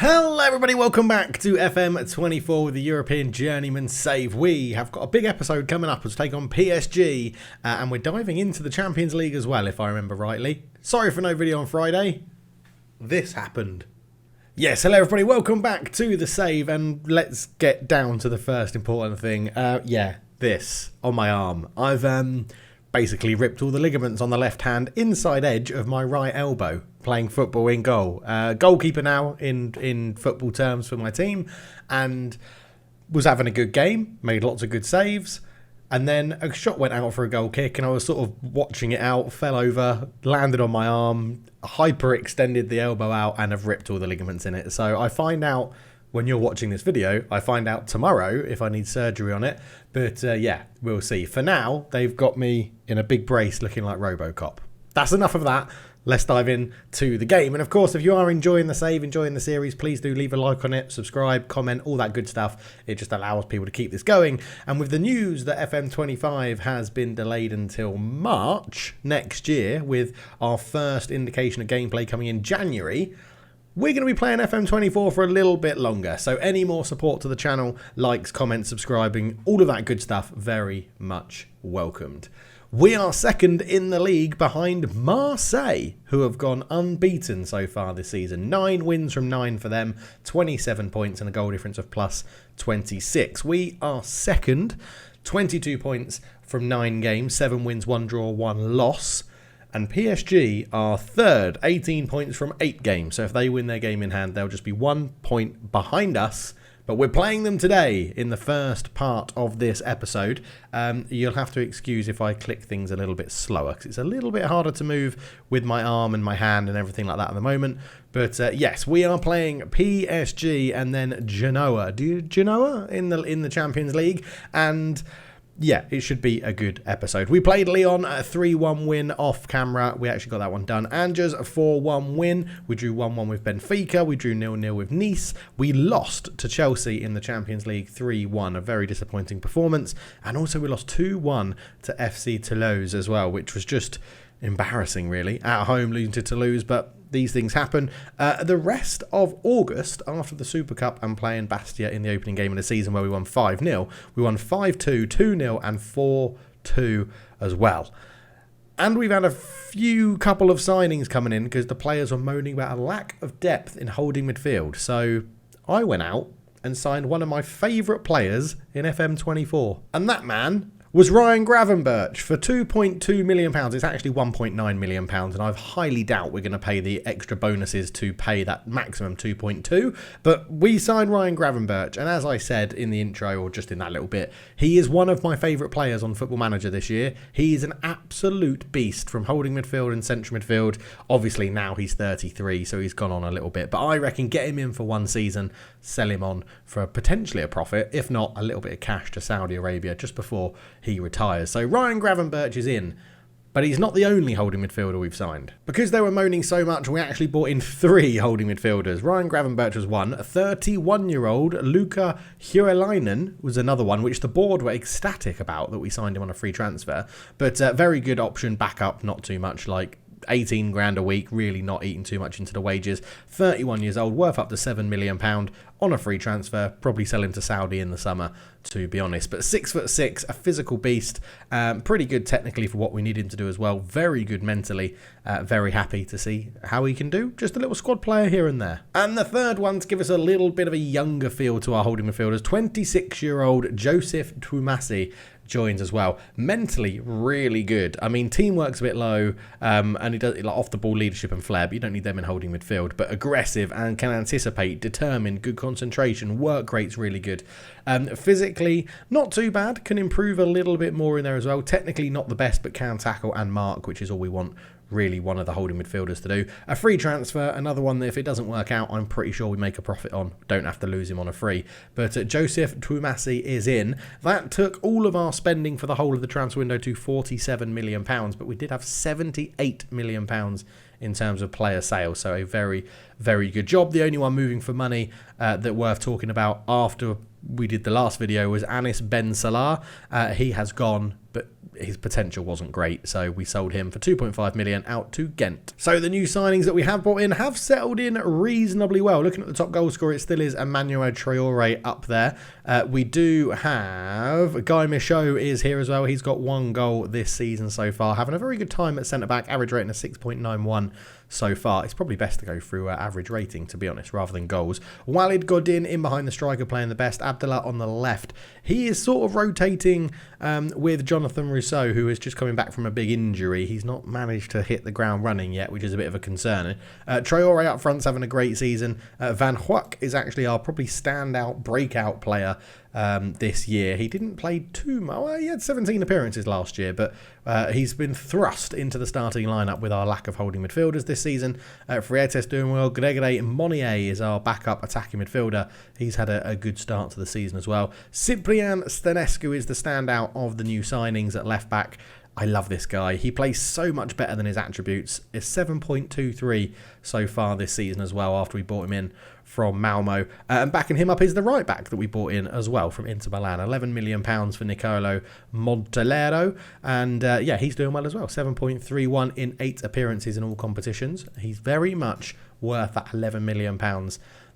Hello everybody, welcome back to FM24 with the European Journeyman Save. We have got a big episode coming up to take on PSG, and we're diving into the Champions League as well, if I remember rightly. Sorry for no video on Friday. This happened. Yes, hello everybody, welcome back to the Save, and let's get down to the first important thing. This on my arm. I've basically ripped all the ligaments on the left hand inside edge of my right elbow playing football in goal. Goalkeeper now in football terms for my team, and was having a good game, made lots of good saves, and then a shot went out for a goal kick and I was sort of watching it out, fell over, landed on my arm, hyperextended the elbow out and have ripped all the ligaments in it. So I find out when you're watching this video, I find out tomorrow if I need surgery on it. But yeah, we'll see. For now, they've got me in a big brace looking like RoboCop. That's enough of that. Let's dive in to the game. And of course, if you are enjoying the save, enjoying the series, please do leave a like on it, subscribe, comment, all that good stuff. It just allows people to keep this going. And with the news that FM25 has been delayed until March next year, with our first indication of gameplay coming in January, we're going to be playing FM24 for a little bit longer. So any more support to the channel, likes, comments, subscribing, all of that good stuff, very much welcomed. We are second in the league behind Marseille, who have gone unbeaten so far this season. 9 wins from 9 for them, 27 points and a goal difference of plus 26. We are second, 22 points from 9 games, 7 wins, 1 draw, 1 loss. And PSG are third, 18 points from 8 games. So if they win their game in hand, they'll just be 1 point behind us. But we're playing them today in the first part of this episode. You'll have to excuse if I click things a little bit slower, because it's a little bit harder to move with my arm and my hand and everything like that at the moment. But yes, we are playing PSG and then Genoa. Genoa in the Champions League. And yeah, it should be a good episode. We played Lyon, a 3-1 win off camera. We actually got that one done. Angers, a 4-1 win. We drew 1-1 with Benfica. We drew 0-0 with Nice. We lost to Chelsea in the Champions League 3-1, a very disappointing performance. And also we lost 2-1 to FC Toulouse as well, which was just embarrassing, really. At home, losing to Toulouse, but these things happen. The rest of August, after the Super Cup and playing Bastia in the opening game of the season where we won 5-0, we won 5-2, 2-0 and 4-2 as well. And we've had a couple of signings coming in because the players were moaning about a lack of depth in holding midfield. So I went out and signed one of my favourite players in FM24. And that man was Ryan Gravenberch for £2.2 million. It's actually £1.9 million, and I highly doubt we're going to pay the extra bonuses to pay that maximum 2.2. But we signed Ryan Gravenberch, and as I said in the intro, or just in that little bit, he is one of my favourite players on Football Manager this year. He is an absolute beast from holding midfield and central midfield. Obviously now he's 33, so he's gone on a little bit, but I reckon get him in for one season, sell him on for potentially a profit, if not a little bit of cash to Saudi Arabia just before he retires. So Ryan Gravenberch is in, but he's not the only holding midfielder we've signed. Because they were moaning so much, we actually brought in 3 holding midfielders. Ryan Gravenberch was one. A 31-year-old Luca Huelainen was another one, which the board were ecstatic about that we signed him on a free transfer. But very good option, backup, not too much, like 18 grand a week, really not eating too much into the wages. 31 years old, worth up to £7 million on a free transfer. Probably sell him to Saudi in the summer, to be honest. But 6'6", a physical beast. Pretty good technically for what we need him to do as well. Very good mentally. Very happy to see how he can do. Just a little squad player here and there. And the third one, to give us a little bit of a younger feel to our holding midfielders, 26-year-old Joseph Twumasi joins as well. Mentally really good. I mean, teamwork's a bit low, and he does like off the ball leadership and flair, but you don't need them in holding midfield. But aggressive and can anticipate, determined, good concentration, work rate's really good. Physically not too bad, can improve a little bit more in there as well. Technically not the best, but can tackle and mark, which is all we want really one of the holding midfielders to do. A free transfer, another one that if it doesn't work out, I'm pretty sure we make a profit on. Don't have to lose him on a free. But Joseph Twumasi is in. That took all of our spending for the whole of the transfer window to £47 million, but we did have £78 million in terms of player sales, so a very, very good job. The only one moving for money that worth talking about after we did the last video was Anis Ben Salah. He has gone, but his potential wasn't great, so we sold him for 2.5 million out to Ghent. So the new signings that we have brought in have settled in reasonably well. Looking at the top goal scorer, it still is Emmanuel Traore up there. We do have Guy Michaud is here as well. He's got 1 goal this season so far, having a very good time at centre-back, average rating of 6.91 so far. It's probably best to go through average rating, to be honest, rather than goals. Walid Godin in behind the striker, playing the best. Abdallah on the left. He is sort of rotating with Jonathan Rousseau, who is just coming back from a big injury. He's not managed to hit the ground running yet, which is a bit of a concern. Traore up front's having a great season. Van Hoek is actually our probably standout breakout player this year. He didn't play too much. Well, he had 17 appearances last year, but he's been thrust into the starting lineup with our lack of holding midfielders this season. Frietes doing well. Gregory Monnier is our backup attacking midfielder. He's had a good start to the season as well. Cyprian Stanescu is the standout of the new signings at left back. I love this guy. He plays so much better than his attributes. It's 7.23 so far this season as well, after we bought him in from Malmo. And backing him up is the right back that we bought in as well from Inter Milan. £11 million for Nicolo Montellero. And yeah, he's doing well as well. 7.31 in 8 appearances in all competitions. He's very much worth that £11 million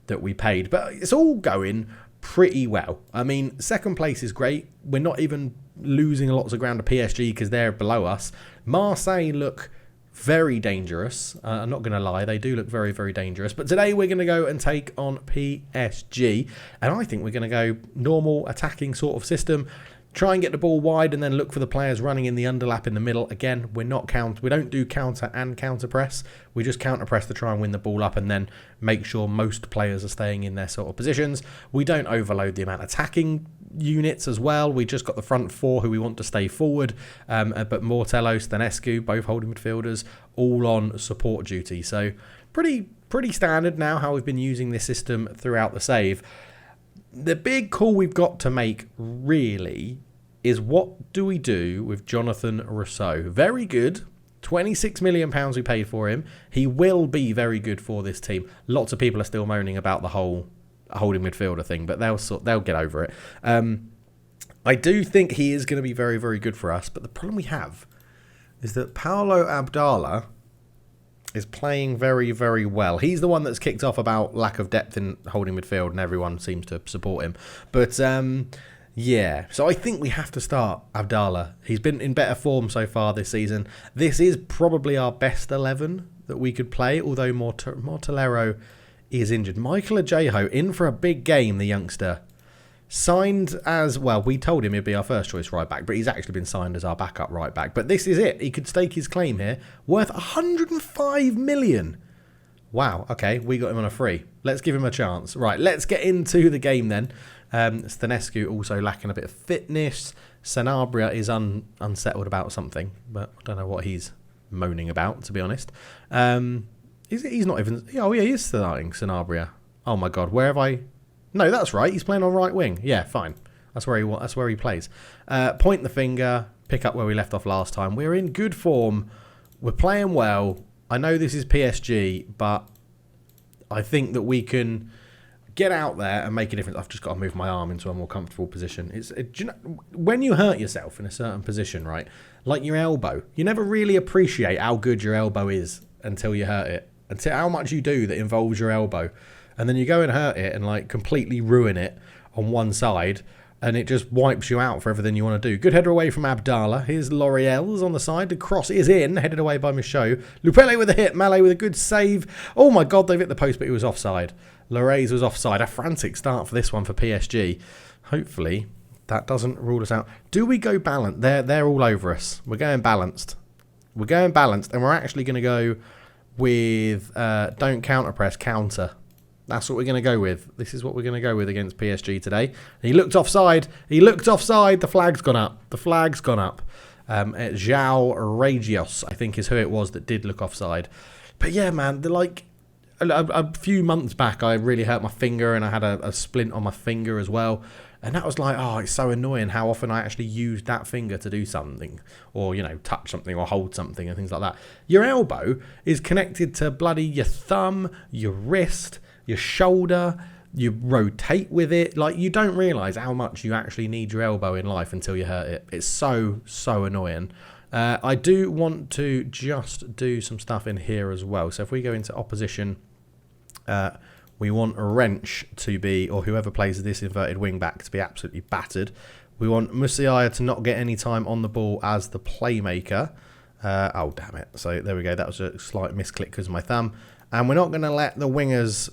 that we paid. But it's all going pretty well. I mean, second place is great. We're not even losing lots of ground to PSG because they're below us. Marseille look very dangerous. I'm not going to lie, they do look very, very dangerous. But today we're going to go and take on PSG, and I think we're going to go normal attacking sort of system. Try and get the ball wide and then look for the players running in the underlap in the middle. Again, we don't do counter and counter press. We just counter press to try and win the ball up and then make sure most players are staying in their sort of positions. We don't overload the amount of attacking units as well. We just got the front 4 who we want to stay forward. But Mortello, Stanescu, both holding midfielders, all on support duty. So pretty standard now how we've been using this system throughout the save. The big call we've got to make really is, what do we do with Jonathan Rousseau? Very good. £26 million we paid for him. He will be very good for this team. Lots of people are still moaning about the whole holding midfielder thing, but they'll get over it. I do think he is going to be very, very good for us, but the problem we have is that Paulo Abdallah is playing very, very well. He's the one that's kicked off about lack of depth in holding midfield, and everyone seems to support him. But yeah, so I think we have to start Abdallah. He's been in better form so far this season. This is probably our best 11 that we could play, although Mortellero is injured. Michael Ajeho in for a big game, the youngster. Signed as, well, we told him he'd be our first choice right back, but he's actually been signed as our backup right back. But this is it. He could stake his claim here. Worth 105 million. Wow, okay, we got him on a free. Let's give him a chance. Right, let's get into the game then. Stanescu also lacking a bit of fitness. Sanabria is unsettled about something, but I don't know what he's moaning about, to be honest. He's not even... Oh, yeah, he is starting Sanabria. Oh, my God, where have I... No, that's right. He's playing on right wing. Yeah, fine. That's where he plays. Point the finger. Pick up where we left off last time. We're in good form. We're playing well. I know this is PSG, but I think that we can get out there and make a difference. I've just got to move my arm into a more comfortable position. When you hurt yourself in a certain position, right, like your elbow, you never really appreciate how good your elbow is until you hurt it, until how much you do that involves your elbow. And then you go and hurt it and like completely ruin it on one side, and it just wipes you out for everything you want to do. Good header away from Abdallah. Here's L'Oreal's on the side. The cross is in, headed away by Michaud. Lupele with a hit. Malé with a good save. Oh my God, they've hit the post, but he was offside. Loret's was offside. A frantic start for this one for PSG. Hopefully that doesn't rule us out. Do we go balanced? They're all over us. We're going balanced. We're going balanced, and we're actually going to go with don't counter press, counter. That's what we're going to go with. This is what we're going to go with against PSG today. He looked offside. He looked offside. The flag's gone up. The flag's gone up. João Regios, I think, is who it was that did look offside. But yeah, man, like a few months back, I really hurt my finger, and I had a splint on my finger as well. And that was like, oh, it's so annoying how often I actually used that finger to do something, or, you know, touch something or hold something and things like that. Your elbow is connected to bloody your thumb, your wrist, your shoulder, You rotate with it. Like, you don't realise how much you actually need your elbow in life until you hurt it. It's so annoying. I do want to just do some stuff in here as well. So if we go into opposition, we want a Wrench to be, or whoever plays this inverted wing back, to be absolutely battered. We want Musiala to not get any time on the ball as the playmaker. Oh, damn it. So there we go. That was a slight misclick because of my thumb. And we're not going to let the wingers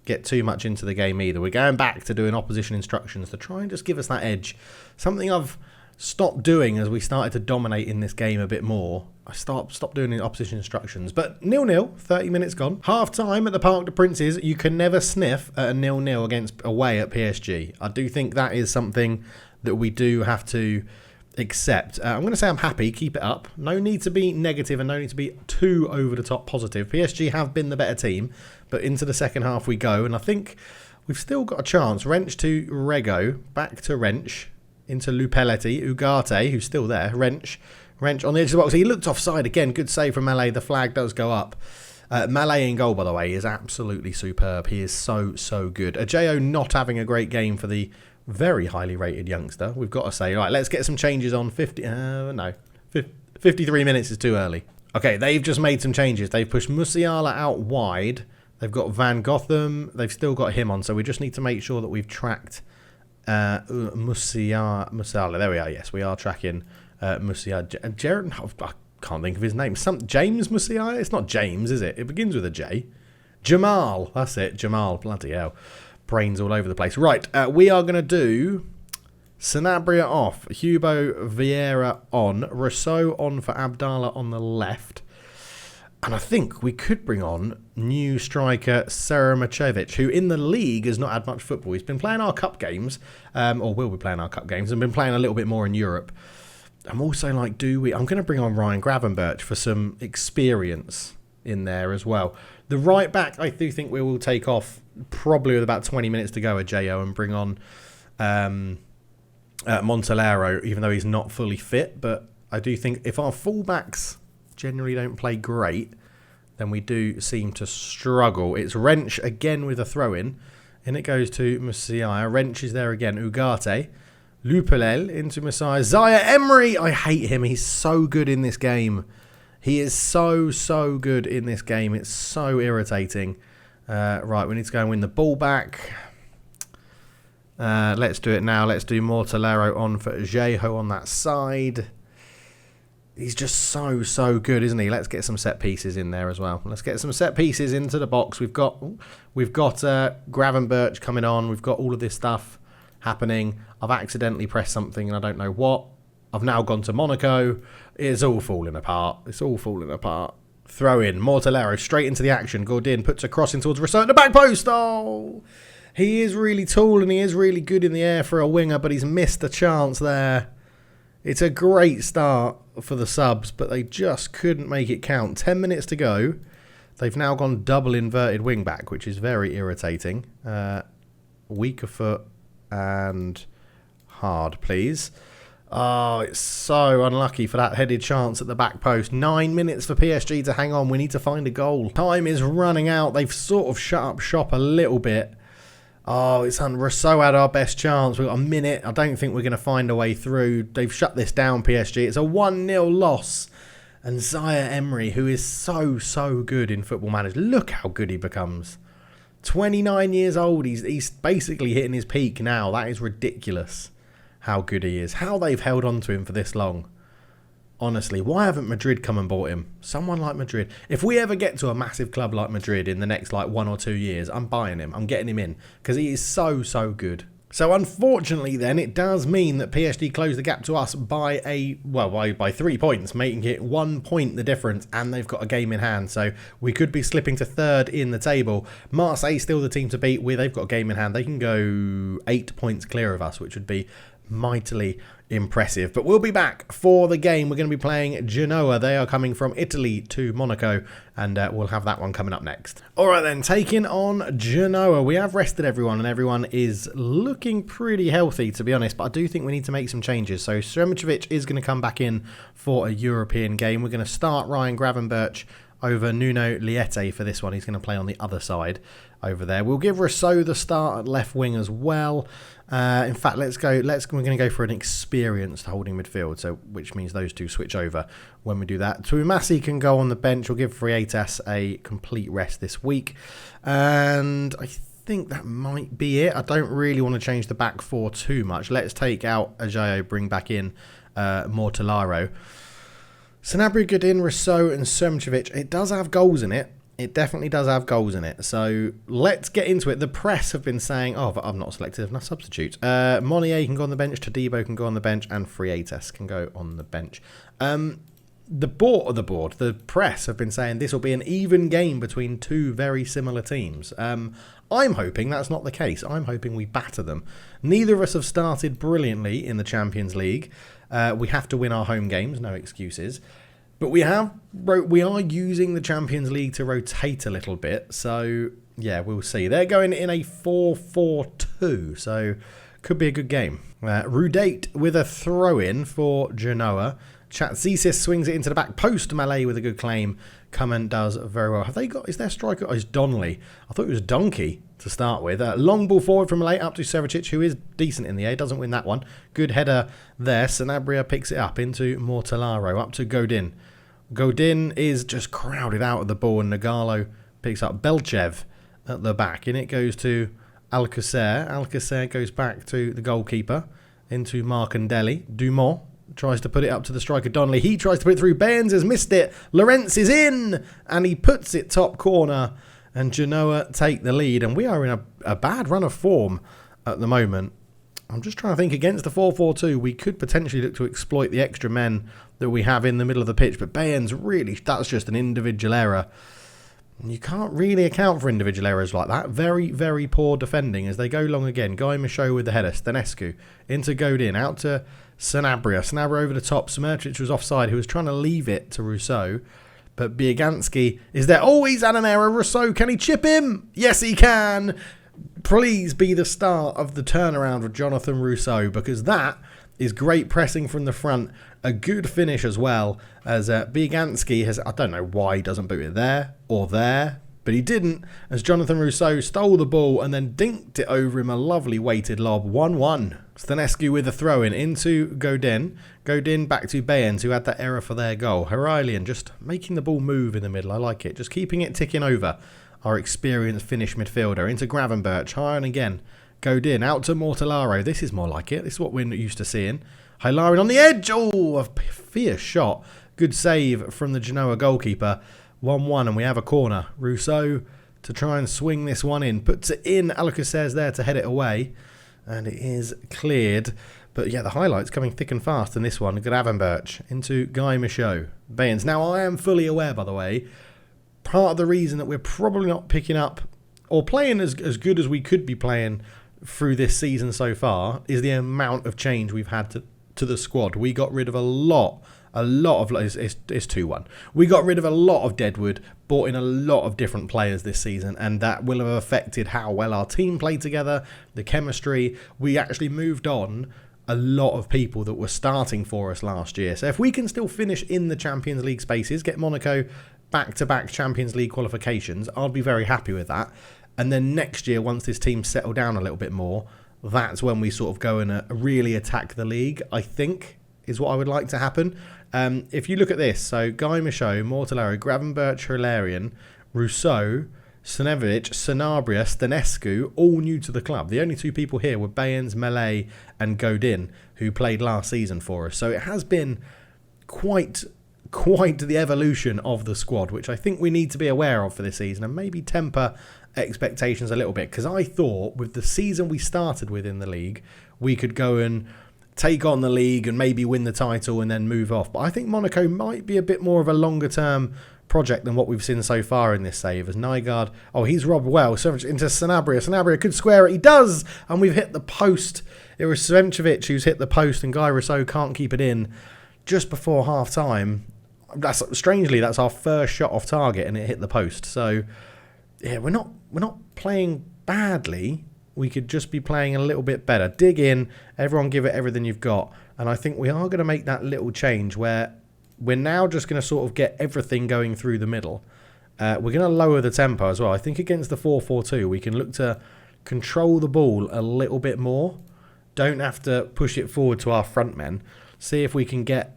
get too much into the game either. We're going back to doing opposition instructions to try and just give us that edge. Something I've stopped doing as we started to dominate in this game a bit more. I stopped doing the opposition instructions. But 0-0, 30 minutes gone. Half time at the Parc des Princes. You can never sniff at a 0-0 against away at PSG. I do think that is something that we do have to accept. I'm going to say I'm happy. Keep it up. No need to be negative and no need to be too over the top positive. PSG have been the better team, but into the second half we go, and I think we've still got a chance. Wrench to Rego, back to Wrench, into Lupelletti, Ugarte, who's still there, Wrench on the edge of the box. He looked offside again. Good save from Malé. The flag does go up. Malé in goal, by the way, is absolutely superb. He is so good. Ajayo not having a great game for the very highly rated youngster, we've got to say. Right, let's get some changes on. 53 minutes is too early. Okay, they've just made some changes. They've pushed Musiala out wide. They've got Van Gotham. They've still got him on, so we just need to make sure that we've tracked Musiala. There we are. Yes, we are tracking Musiala. Jared, I can't think of his name. James Musiala? It's not James, is it? It begins with a J. Jamal. That's it. Jamal. Bloody hell. Brains all over the place. Right, we are going to do Sanabria off, Hugo Vieira on, Rousseau on for Abdallah on the left. And I think we could bring on new striker Seramacevic, who in the league has not had much football. He's been playing our cup games, or will be playing our cup games, and been playing a little bit more in Europe. I'm also like, I'm going to bring on Ryan Gravenberch for some experience in there as well. The right back, I do think we will take off probably with about 20 minutes to go at JO and bring on Montelero, even though he's not fully fit. But I do think if our fullbacks generally don't play great, then we do seem to struggle. It's Wrench again with a throw-in, and it goes to Musiala. Wrench is there again. Ugarte. Lupelel into Messiah. Zaire Emery! I hate him. He's so good in this game. He is so good in this game. It's so irritating. Right, we need to go and win the ball back. Let's do it now. Let's do Mortellero on for Jeho on that side. He's just so good, isn't he? Let's get some set pieces in there as well. Let's get some set pieces into the box. We've got Gravenberch coming on. We've got all of this stuff happening. I've accidentally pressed something and I don't know what. I've now gone to Monaco. It's all falling apart. It's all falling apart. Throw in. Mortellero straight into the action. Gordin puts a cross in towards Rousseau at the back post. Oh! He is really tall and he is really good in the air for a winger, but he's missed a chance there. It's a great start for the subs, but they just couldn't make it count. 10 minutes to go. They've now gone double inverted wing back, which is very irritating. Weaker foot and hard, please. Oh, it's so unlucky for that headed chance at the back post. 9 minutes for PSG to hang on. We need to find a goal. Time is running out. They've sort of shut up shop a little bit. Oh, it's Rousseau had our best chance. We've got a minute. I don't think we're going to find a way through. They've shut this down, PSG. It's a 1-0 loss. And Zaire Emery, who is so good in Football Manager. Look how good he becomes. 29 years old. He's basically hitting his peak now. That is ridiculous how good he is. How they've held on to him for this long. Honestly, why haven't Madrid come and bought him? Someone like Madrid. If we ever get to a massive club like Madrid in the next 1 or 2 years, I'm buying him. I'm getting him in because he is so good. So unfortunately then, it does mean that PSG closed the gap to us by 3 points, making it 1 point the difference, and they've got a game in hand. So we could be slipping to third in the table. Marseille still the team to beat. They've got a game in hand. They can go 8 points clear of us, which would be mightily impressive. But we'll be back for the game. We're going to be playing Genoa. They are coming from Italy to Monaco, and we'll have that one coming up next. Alright then, taking on Genoa. We have rested everyone, and everyone is looking pretty healthy, to be honest, but I do think we need to make some changes. So Sremacevic is going to come back in for a European game. We're going to start Ryan Gravenberch over Nuno Liete for this one. He's going to play on the other side over there. We'll give Rousseau the start at left wing as well. In fact, we're going to go for an experienced holding midfield, so which means those two switch over when we do that. Tuimasi can go on the bench. We'll give Freitas a complete rest this week. And I think that might be it. I don't really want to change the back four too much. Let's take out Ajayo, bring back in Mortellaro. Sanabria, Godin, Rousseau and Semčević. It does have goals in it. It definitely does have goals in it. So let's get into it. The press have been saying, but I'm not selected enough substitutes. Monnier can go on the bench, Todibo can go on the bench, and Freitas can go on the bench. The press have been saying this will be an even game between two very similar teams. I'm hoping that's not the case. I'm hoping we batter them. Neither of us have started brilliantly in the Champions League. We have to win our home games, no excuses. But we are using the Champions League to rotate a little bit. So, yeah, we'll see. They're going in a 4-4-2, so could be a good game. Rudate with a throw-in for Genoa. Chatzisis swings it into the back post. Malay with a good claim. Coman does very well. Is their striker? Oh, it's Donnelly. I thought it was Donkey to start with. Long ball forward from Malay up to Sevicic, who is decent in the air. Doesn't win that one. Good header there. Sanabria picks it up into Mortellaro. Up to Godin. Godin is just crowded out of the ball, and Nagalo picks up Belchev at the back. And it goes to Alcacer. Alcacer goes back to the goalkeeper, into Marcandelli. Dumont tries to put it up to the striker Donnelly. He tries to put it through. Bairns has missed it. Lorenz is in, and he puts it top corner. And Genoa take the lead. And we are in a bad run of form at the moment. I'm just trying to think, against the 4-4-2, we could potentially look to exploit the extra men that we have in the middle of the pitch. But Bairns, really, that's just an individual error. You can't really account for individual errors like that. Very, very poor defending as they go long again. Guy Michaud with the header. Stanescu into Godin. Out to Sanabria. Sanabria over the top. Semčević was offside. He was trying to leave it to Rousseau. But Bieganski is there. Oh, he's had an error. Rousseau, can he chip him? Yes, he can. Please be the start of the turnaround with Jonathan Rousseau, because that is great pressing from the front. A good finish as well, as Bieganski has, I don't know why he doesn't boot it there or there, but he didn't, as Jonathan Rousseau stole the ball and then dinked it over him. A lovely weighted lob. 1-1. Stanescu with a throw-in into Godin. Godin back to Bairns, who had that error for their goal. Harailian just making the ball move in the middle. I like it. Just keeping it ticking over. Our experienced Finnish midfielder into Gravenberch. High on again. Godin out to Mortellaro. This is more like it. This is what we're used to seeing. Hilarion on the edge. Oh, a fierce shot. Good save from the Genoa goalkeeper. 1-1, and we have a corner. Rousseau to try and swing this one in. Puts it in. Alcacer's there to head it away. And it is cleared. But yeah, the highlights coming thick and fast in this one. Gravenberch into Guy Michaud. Bairns. Now, I am fully aware, by the way, part of the reason that we're probably not picking up or playing as good as we could be playing through this season so far is the amount of change we've had to the squad. We got rid of a lot of, it's 2-1. We got rid of a lot of deadwood, brought in a lot of different players this season, and that will have affected how well our team played together, the chemistry. We actually moved on a lot of people that were starting for us last year. So if we can still finish in the Champions League spaces, get Monaco back-to-back Champions League qualifications, I'll be very happy with that. And then next year, once this team settle down a little bit more, that's when we sort of go and really attack the league, I think, is what I would like to happen. If you look at this, so Guy Michaud, Mortellaro, Gravenberch, Hilarion, Rousseau, Semčević, Sanabria, Stanescu, all new to the club. The only two people here were Bairns, Malay and Godin, who played last season for us. So it has been quite the evolution of the squad, which I think we need to be aware of for this season and maybe temper expectations a little bit, because I thought with the season we started with in the league, we could go and take on the league and maybe win the title and then move off. But I think Monaco might be a bit more of a longer term project than what we've seen so far in this save, as Nygaard, he's robbed well, so into Sanabria. Sanabria could square it, he does, and we've hit the post. It was Semčević who's hit the post, and Guy Rousseau can't keep it in just before half time. That's our first shot off target, and it hit the post. So yeah, we're not playing badly. We could just be playing a little bit better. Dig in, everyone give it everything you've got. And I think we are going to make that little change where we're now just going to sort of get everything going through the middle. We're going to lower the tempo as well. I think against the 4-4-2, we can look to control the ball a little bit more. Don't have to push it forward to our front men. See if we can get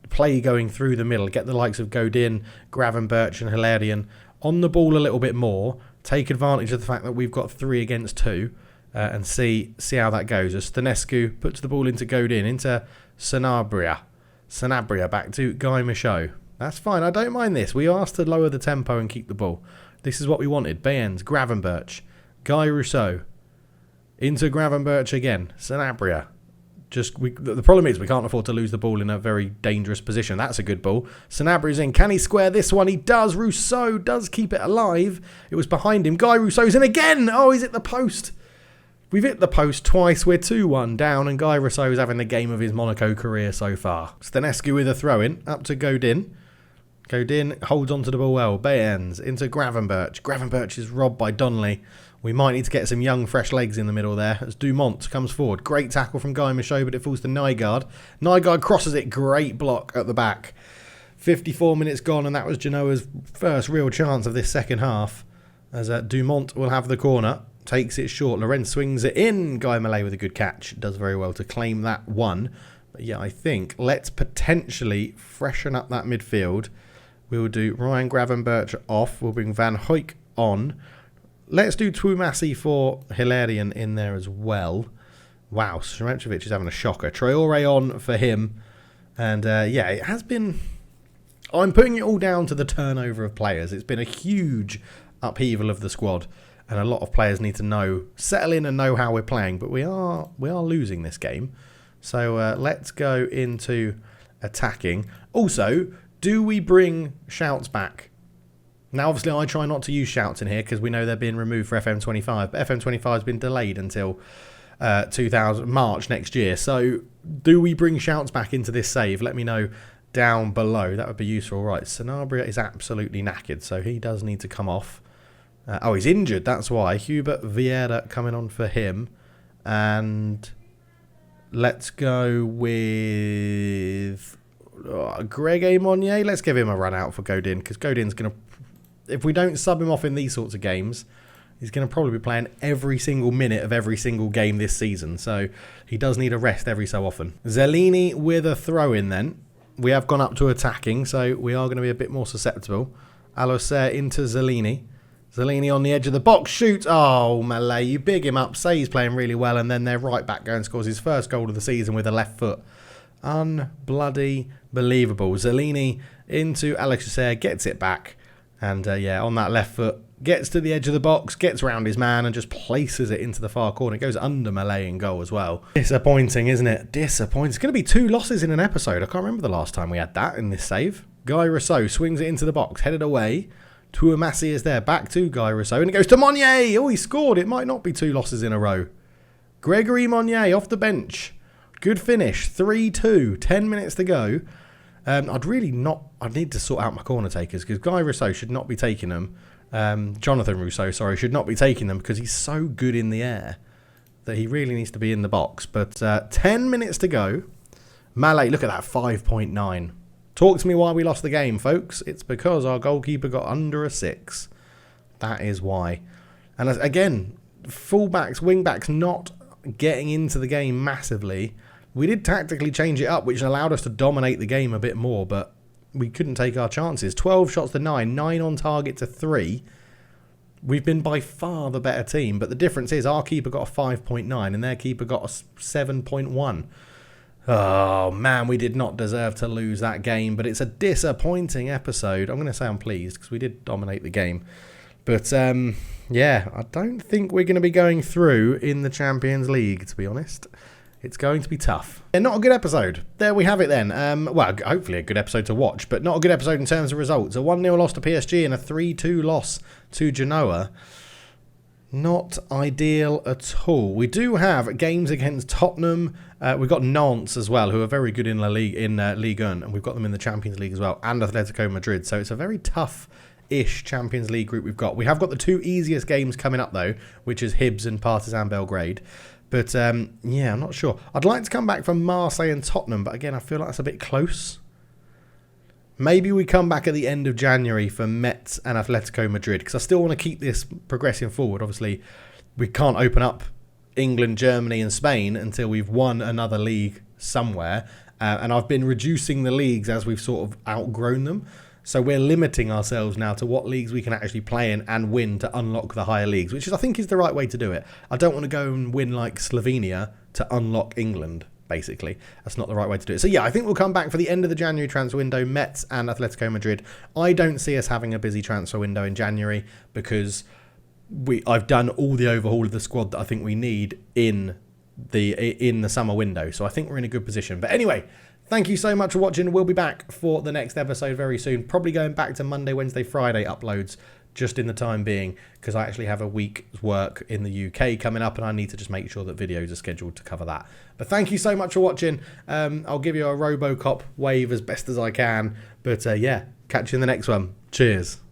play going through the middle. Get the likes of Godin, Gravenberch and Hilarion on the ball a little bit more. Take advantage of the fact that we've got 3 against 2 and see how that goes. As Stanescu puts the ball into Godin, into Sanabria back to Guy Michaud. That's fine. I don't mind this. We asked to lower the tempo and keep the ball. This is what we wanted. Bayens, Gravenberch, Guy Rousseau. Into Gravenberch again. Sanabria. The problem is we can't afford to lose the ball in a very dangerous position. That's a good ball. Sanabria's in. Can he square this one? He does. Rousseau does keep it alive. It was behind him. Guy Rousseau's in again. Oh, he's hit the post. We've hit the post twice. We're 2-1 down, and Guy Rousseau's having the game of his Monaco career so far. Stanescu with a throw-in. Up to Godin. Godin holds onto the ball well. Bayens into Gravenberch. Gravenberch is robbed by Donnelly. We might need to get some young, fresh legs in the middle there as Dumont comes forward. Great tackle from Guy Michaud, but it falls to Nygaard. Nygaard crosses it. Great block at the back. 54 minutes gone, and that was Genoa's first real chance of this second half. As Dumont will have the corner. Takes it short. Lorenz swings it in. Guy Mallet with a good catch. Does very well to claim that one. But yeah, I think let's potentially freshen up that midfield. We will do Ryan Gravenberch off. We'll bring Van Hoyk on. Let's do Twumasi for Hilarion in there as well. Wow, Sremencevic is having a shocker. Traore on for him. And yeah, it has been... I'm putting it all down to the turnover of players. It's been a huge upheaval of the squad. And a lot of players need to settle in and know how we're playing. But we are losing this game. So let's go into attacking. Also, do we bring Shouts back? Now, obviously, I try not to use Shouts in here because we know they're being removed for FM25. But FM25 has been delayed until March next year. So do we bring Shouts back into this save? Let me know down below. That would be useful. Right, Sanabria is absolutely knackered, so he does need to come off. Oh, he's injured. That's why. Hubert Vieira coming on for him. And let's go with Greg Aymonier. Let's give him a run out for Godin because Godin's going to... If we don't sub him off in these sorts of games, he's going to probably be playing every single minute of every single game this season. So he does need a rest every so often. Zellini with a throw-in then. We have gone up to attacking, so we are going to be a bit more susceptible. Allocer into Zellini. Zellini on the edge of the box. Shoot. Oh, Mallet, you big him up. Say he's playing really well, and then their right back goes and scores his first goal of the season with a left foot. Unbloody believable. Zellini into Allocer, gets it back. And yeah, on that left foot, gets to the edge of the box, gets round his man and just places it into the far corner. It goes under Mallet in goal as well. Disappointing, isn't it? Disappointing. It's going to be 2 losses in an episode. I can't remember the last time we had that in this save. Guy Rousseau swings it into the box, headed away. Twumasi is there, back to Guy Rousseau, and it goes to Monnier. Oh, he scored. It might not be 2 losses in a row. Gregory Monnier off the bench. Good finish, 3-2, 10 minutes to go. I'd need to sort out my corner takers because Guy Rousseau should not be taking them. Jonathan Rousseau, sorry, should not be taking them because he's so good in the air that he really needs to be in the box. But 10 minutes to go. Mallet, look at that, 5.9. Talk to me why we lost the game, folks. It's because our goalkeeper got under a 6. That is why. And again, fullbacks, wingbacks not getting into the game massively. We did tactically change it up, which allowed us to dominate the game a bit more, but we couldn't take our chances. 12 shots to 9, 9 on target to 3. We've been by far the better team, but the difference is our keeper got a 5.9 and their keeper got a 7.1. Oh, man, we did not deserve to lose that game, but it's a disappointing episode. I'm going to say I'm pleased because we did dominate the game. But, yeah, I don't think we're going to be going through in the Champions League, to be honest. It's going to be tough. Yeah, not a good episode. There we have it then. Well, hopefully a good episode to watch, but not a good episode in terms of results. A 1-0 loss to PSG and a 3-2 loss to Genoa. Not ideal at all. We do have games against Tottenham. We've got Nantes as well, who are very good in Ligue 1, and we've got them in the Champions League as well, and Atletico Madrid. So it's a very tough-ish Champions League group we've got. We have got the 2 easiest games coming up, though, which is Hibs and Partizan Belgrade. But, yeah, I'm not sure. I'd like to come back from Marseille and Tottenham, but again, I feel like that's a bit close. maybe we come back at the end of January for Metz and Atletico Madrid, because I still want to keep this progressing forward. Obviously, we can't open up England, Germany and Spain until we've won another league somewhere. And I've been reducing the leagues as we've sort of outgrown them. So we're limiting ourselves now to what leagues we can actually play in and win to unlock the higher leagues, which I think is the right way to do it. I don't want to go and win like Slovenia to unlock England, basically. That's not the right way to do it. So yeah, I think we'll come back for the end of the January transfer window, Metz and Atletico Madrid. I don't see us having a busy transfer window in January because I've done all the overhaul of the squad that I think we need in the summer window. So I think we're in a good position. But anyway, thank you so much for watching. We'll be back for the next episode very soon. Probably going back to Monday, Wednesday, Friday uploads just in the time being, because I actually have a week's work in the UK coming up and I need to just make sure that videos are scheduled to cover that. But thank you so much for watching. I'll give you a Robocop wave as best as I can. But yeah, catch you in the next one. Cheers.